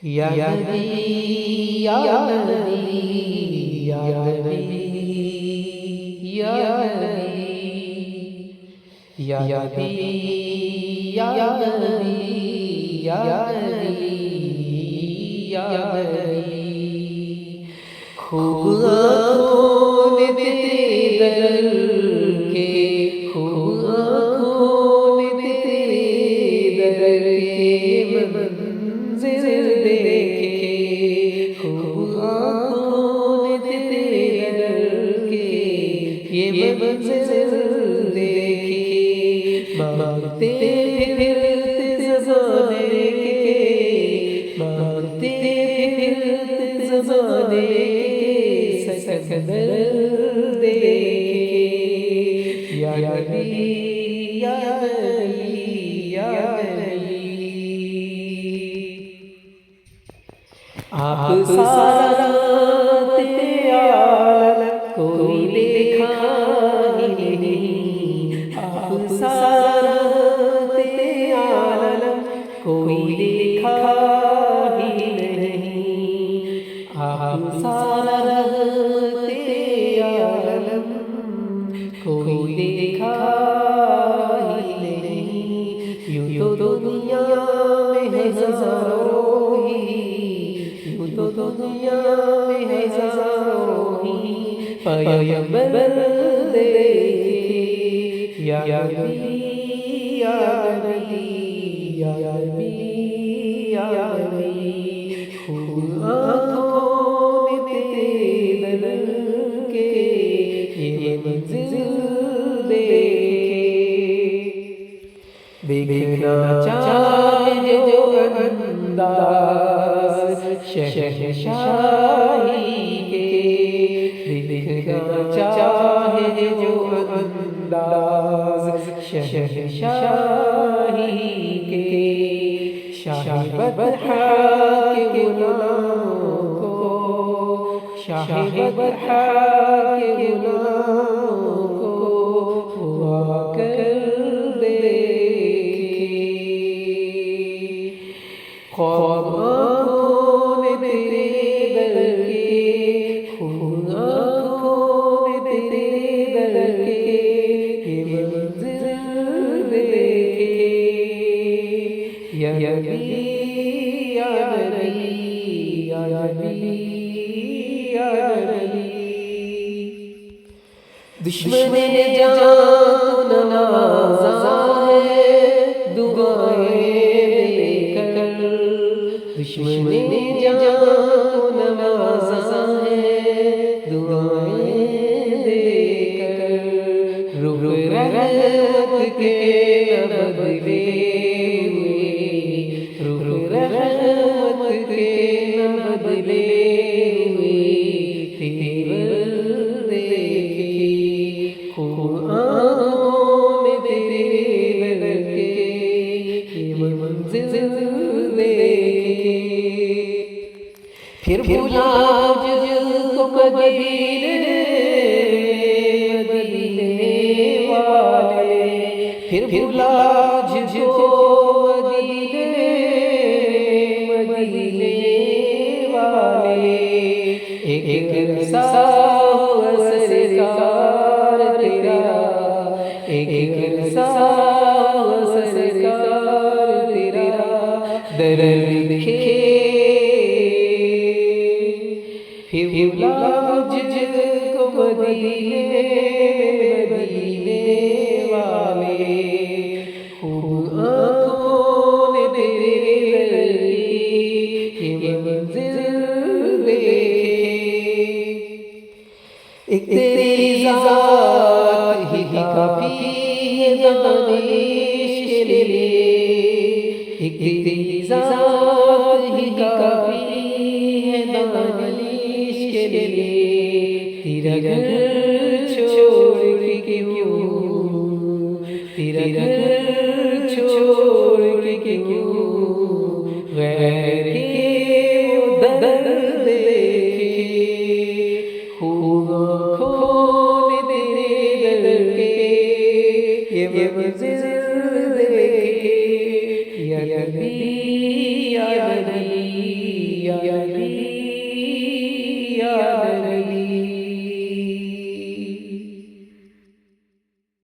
یا نبی یا نبی یا نبی یا نبی یا نبی یا نبی یا نبی یا نبی خوب آنکھوں نے تیرے در کے خوب آنکھوں نے تیرے در کے منظر دیکھے خوب آنکھوں نے تیرے در کے یہ منظر دیکھے مانگتے پھرتے زمانے کے مانگتے پھرتے زمانے کے سکندر دیکھے یا نبی یا نبی یا نبی آپ سارا عالم کوئی دیکھا ہی نہیں آپ سارا عالم کوئی دیکھا ہی نہیں آپ سارا عالم کوئی دیکھا ہی نہیں یوں تو دنیا میں ہے ہزاروں ہی یوں تو دنیا میں ہے ہزاروں ہی پیغمبر دیکھے یا نبی یا نبی یا نبی یا نبی خوب آنکھوں نے تیرے در کے یہ منظر دیکھے دیکھنا چاہے جو انداز شہنشاہی کے دیکھنا چاہے جو انداز شہنشاہی کے شاہ بدحا کے غلاموں کو شاہ بدحا کے غلاموں کو ہوا کر دیکھے خواب آنکھوں نے تیرے در کے خوب آنکھوں نے تیرے در کے یہ منظر دیکھے یا نبی یا نبی یا نبی یا نبی دشمن جان نوازا ہے دعائیں دے کر دشمن جان نوازا ہے دعائیں دے کر رخ رحمت کے نہ بدلے ہوئے رخ رحمت کے نہ بدلے ہوئے تیور دیکھے خوب آنکھوں نے تیرے در کے یہ منظر دیکھے پھر بھولا جس کو مدینے والے پھر بھولا جس کو مدینے والے ایک عرصہ ہوا سرکار تیرا ایک عرصہ ہوا سرکار تیرا در دکھے پھر بھولا جس کو مدینے والے خوب آنکھوں نے تیرے در کی یہ منظر دیکھے ایک تیری ذات ہی کافی ہے دانش کے لیے ایک تیری ذات ہی کافی